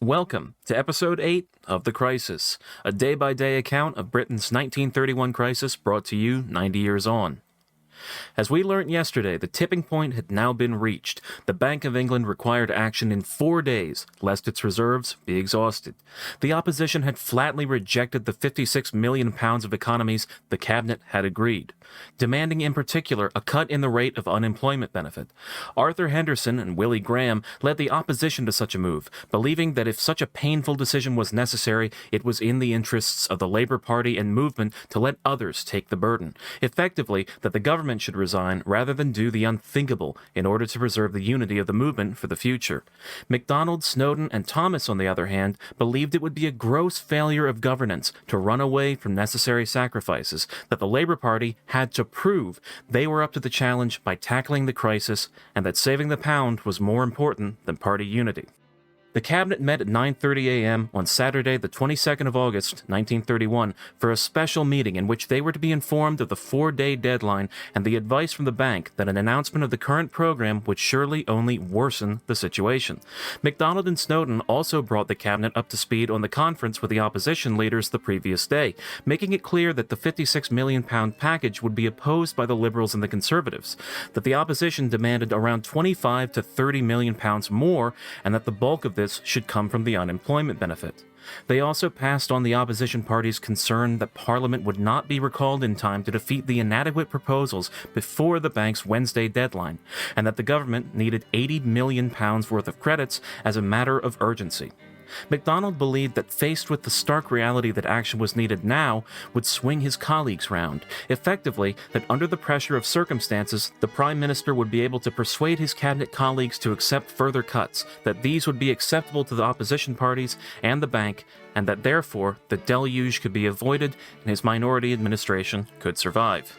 Welcome to Episode 8 of The Crisis, a day-by-day account of Britain's 1931 crisis brought to you 90 years on. As we learnt yesterday, the tipping point had now been reached. The Bank of England required action in 4 days, lest its reserves be exhausted. The opposition had flatly rejected the £56 million of economies the Cabinet had agreed, demanding in particular a cut in the rate of unemployment benefit. Arthur Henderson and Willie Graham led the opposition to such a move, believing that if such a painful decision was necessary, it was in the interests of the Labour Party and movement to let others take the burden. Effectively, that the government should resign rather than do the unthinkable in order to preserve the unity of the movement for the future. MacDonald, Snowden, and Thomas, on the other hand, believed it would be a gross failure of governance to run away from necessary sacrifices, that the Labour Party had to prove they were up to the challenge by tackling the crisis, and that saving the pound was more important than party unity. The Cabinet met at 9:30 a.m. on Saturday, the 22nd of August, 1931, for a special meeting in which they were to be informed of the 4-day deadline and the advice from the bank that an announcement of the current program would surely only worsen the situation. MacDonald and Snowden also brought the Cabinet up to speed on the conference with the opposition leaders the previous day, making it clear that the £56 million package would be opposed by the Liberals and the Conservatives, that the opposition demanded around £25 to £30 million more, and that the bulk of this should come from the unemployment benefit. They also passed on the opposition party's concern that Parliament would not be recalled in time to defeat the inadequate proposals before the bank's Wednesday deadline, and that the government needed £80 million worth of credits as a matter of urgency. MacDonald believed that faced with the stark reality that action was needed now would swing his colleagues round, effectively that under the pressure of circumstances, the Prime Minister would be able to persuade his cabinet colleagues to accept further cuts, that these would be acceptable to the opposition parties and the bank, and that therefore the deluge could be avoided and his minority administration could survive.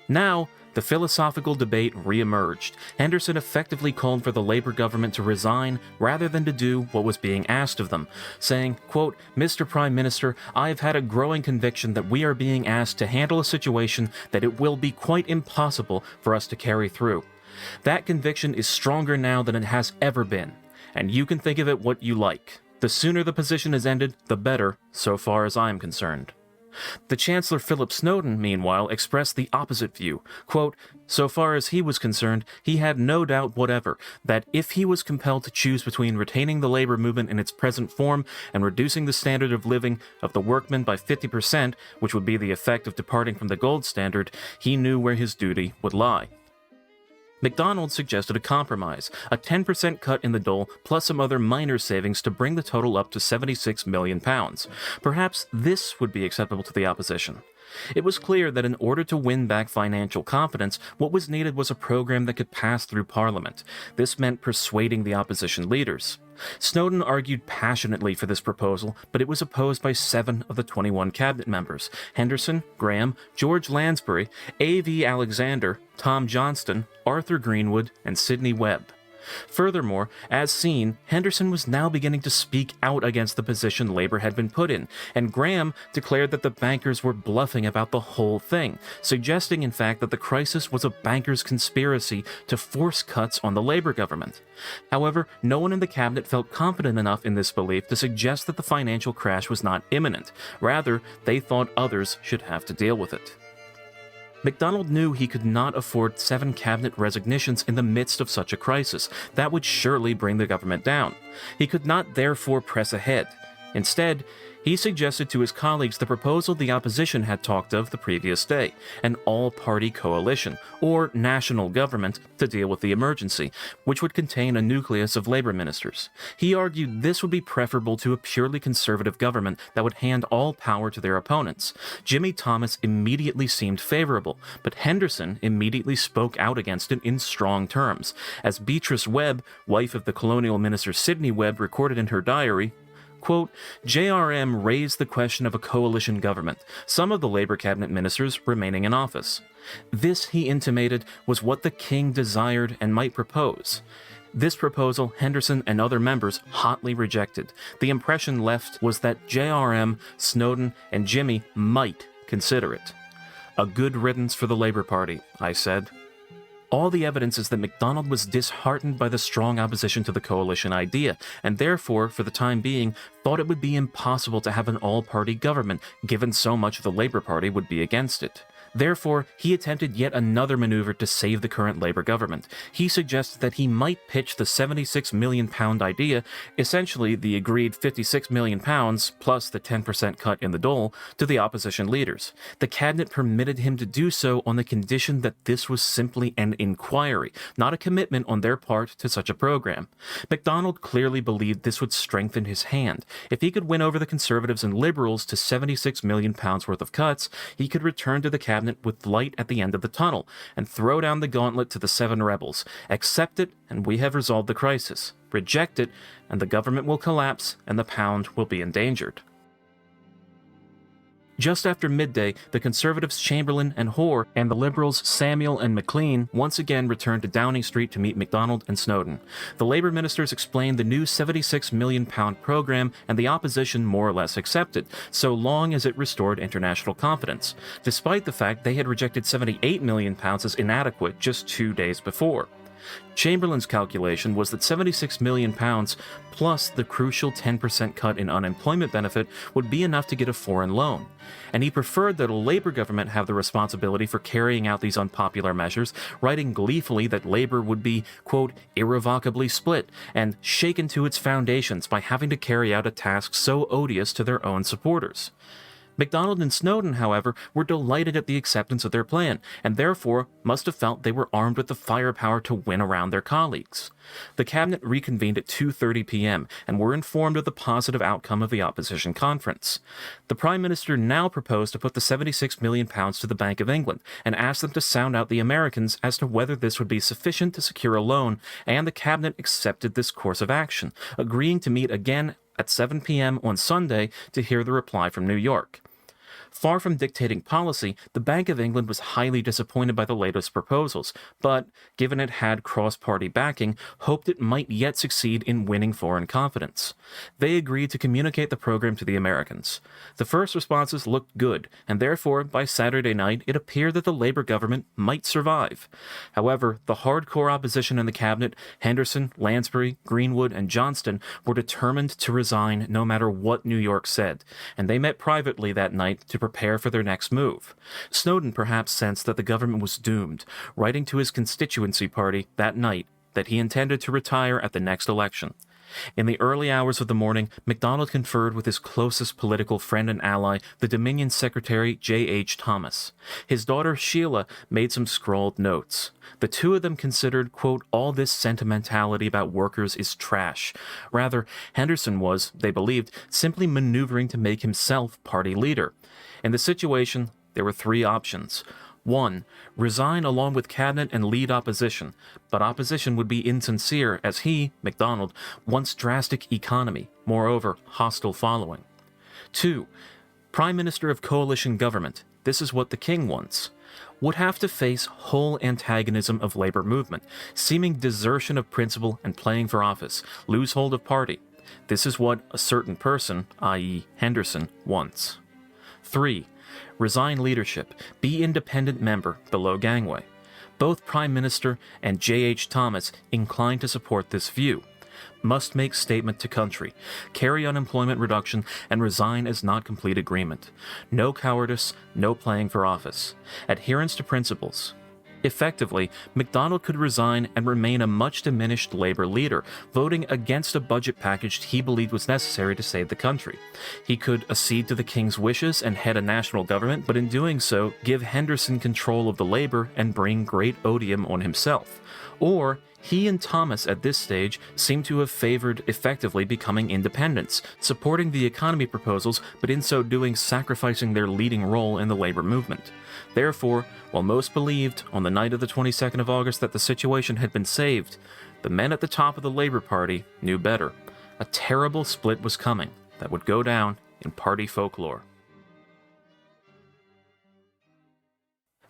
Now, the philosophical debate re-emerged. Henderson effectively called for the Labour government to resign rather than to do what was being asked of them, saying, quote, "Mr. Prime Minister, I have had a growing conviction that we are being asked to handle a situation that it will be quite impossible for us to carry through. That conviction is stronger now than it has ever been, and you can think of it what you like. The sooner the position is ended, the better, so far as I am concerned." The Chancellor Philip Snowden, meanwhile, expressed the opposite view. Quote, "So far as he was concerned, he had no doubt whatever that if he was compelled to choose between retaining the labor movement in its present form and reducing the standard of living of the workmen by 50%, which would be the effect of departing from the gold standard, he knew where his duty would lie." MacDonald suggested a compromise, a 10% cut in the dole plus some other minor savings to bring the total up to £76 million. Perhaps this would be acceptable to the opposition. It was clear that in order to win back financial confidence, what was needed was a program that could pass through Parliament. This meant persuading the opposition leaders. Snowden argued passionately for this proposal, but it was opposed by 7 of the 21 cabinet members: Henderson, Graham, George Lansbury, A.V. Alexander, Tom Johnston, Arthur Greenwood, and Sidney Webb. Furthermore, as seen, Henderson was now beginning to speak out against the position Labour had been put in, and Graham declared that the bankers were bluffing about the whole thing, suggesting in fact that the crisis was a bankers' conspiracy to force cuts on the Labour government. However, no one in the cabinet felt confident enough in this belief to suggest that the financial crash was not imminent. Rather, they thought others should have to deal with it. MacDonald knew he could not afford 7 cabinet resignations in the midst of such a crisis. That would surely bring the government down. He could not therefore press ahead. Instead, he suggested to his colleagues the proposal the opposition had talked of the previous day, an all-party coalition, or national government, to deal with the emergency, which would contain a nucleus of Labour ministers. He argued this would be preferable to a purely conservative government that would hand all power to their opponents. Jimmy Thomas immediately seemed favourable, but Henderson immediately spoke out against it in strong terms. As Beatrice Webb, wife of the colonial minister Sidney Webb, recorded in her diary, quote, "JRM raised the question of a coalition government, some of the Labour cabinet ministers remaining in office. This, he intimated, was what the King desired and might propose. This proposal Henderson and other members hotly rejected. The impression left was that JRM, Snowden, and Jimmy might consider it. A good riddance for the Labour Party, I said." All the evidence is that MacDonald was disheartened by the strong opposition to the coalition idea, and therefore, for the time being, thought it would be impossible to have an all-party government, given so much of the Labour Party would be against it. Therefore, he attempted yet another maneuver to save the current Labour government. He suggested that he might pitch the £76 million idea, essentially the agreed £56 million plus the 10% cut in the dole, to the opposition leaders. The cabinet permitted him to do so on the condition that this was simply an inquiry, not a commitment on their part to such a program. MacDonald clearly believed this would strengthen his hand. If he could win over the Conservatives and Liberals to £76 million worth of cuts, he could return to the cabinet with light at the end of the tunnel, and throw down the gauntlet to the 7 rebels. Accept it, and we have resolved the crisis. Reject it, and the government will collapse, and the pound will be endangered. Just after midday, the Conservatives Chamberlain and Hoare and the Liberals Samuel and Maclean once again returned to Downing Street to meet MacDonald and Snowden. The Labour ministers explained the new £76 million programme, and the opposition more or less accepted, so long as it restored international confidence, despite the fact they had rejected £78 million as inadequate just 2 days before. Chamberlain's calculation was that £76 million plus the crucial 10% cut in unemployment benefit would be enough to get a foreign loan, and he preferred that a Labour government have the responsibility for carrying out these unpopular measures, writing gleefully that Labour would be, quote, irrevocably split and shaken to its foundations by having to carry out a task so odious to their own supporters. MacDonald and Snowden, however, were delighted at the acceptance of their plan, and therefore must have felt they were armed with the firepower to win around their colleagues. The cabinet reconvened at 2:30 p.m. and were informed of the positive outcome of the opposition conference. The Prime Minister now proposed to put the £76 million to the Bank of England and asked them to sound out the Americans as to whether this would be sufficient to secure a loan, and the cabinet accepted this course of action, agreeing to meet again at 7 p.m. on Sunday to hear the reply from New York. Far from dictating policy, the Bank of England was highly disappointed by the latest proposals, but, given it had cross-party backing, hoped it might yet succeed in winning foreign confidence. They agreed to communicate the program to the Americans. The first responses looked good, and therefore, by Saturday night, it appeared that the Labour government might survive. However, the hardcore opposition in the cabinet, Henderson, Lansbury, Greenwood, and Johnston, were determined to resign no matter what New York said, and they met privately that night to prepare for their next move. Snowden perhaps sensed that the government was doomed, writing to his constituency party that night that he intended to retire at the next election. In the early hours of the morning, MacDonald conferred with his closest political friend and ally, the Dominion Secretary J.H. Thomas. His daughter Sheila made some scrawled notes. The two of them considered, quote, all this sentimentality about workers is trash. Rather, Henderson was, they believed, simply maneuvering to make himself party leader. In the situation, there were 3 options. 1. Resign along with cabinet and lead opposition, but opposition would be insincere as he, MacDonald, wants drastic economy, moreover, hostile following. 2. Prime Minister of coalition government, this is what the king wants, would have to face whole antagonism of labor movement, seeming desertion of principle and playing for office, lose hold of party. This is what a certain person, i.e. Henderson, wants. 3. Resign leadership, be independent member below gangway. Both Prime Minister and J.H. Thomas inclined to support this view. Must make statement to country, carry unemployment reduction, and resign as not complete agreement. No cowardice, no playing for office. Adherence to principles. Effectively, MacDonald could resign and remain a much diminished Labour leader, voting against a budget package he believed was necessary to save the country. He could accede to the King's wishes and head a national government, but in doing so, give Henderson control of the Labour and bring great odium on himself. Or, he and Thomas at this stage seem to have favoured effectively becoming independents, supporting the economy proposals, but in so doing sacrificing their leading role in the Labour movement. Therefore, while most believed on the night of the 22nd of August that the situation had been saved, the men at the top of the Labour Party knew better. A terrible split was coming that would go down in party folklore.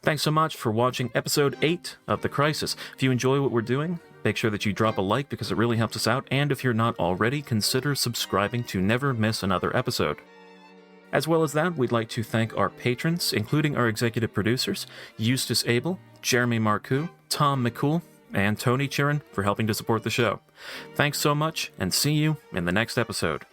Thanks so much for watching episode 8 of The Crisis. If you enjoy what we're doing, make sure that you drop a like because it really helps us out, and if you're not already, consider subscribing to never miss another episode. As well as that, we'd like to thank our patrons, including our executive producers, Eustace Abel, Jeremy Marcoux, Tom McCool, and Tony Chirin for helping to support the show. Thanks so much, and see you in the next episode.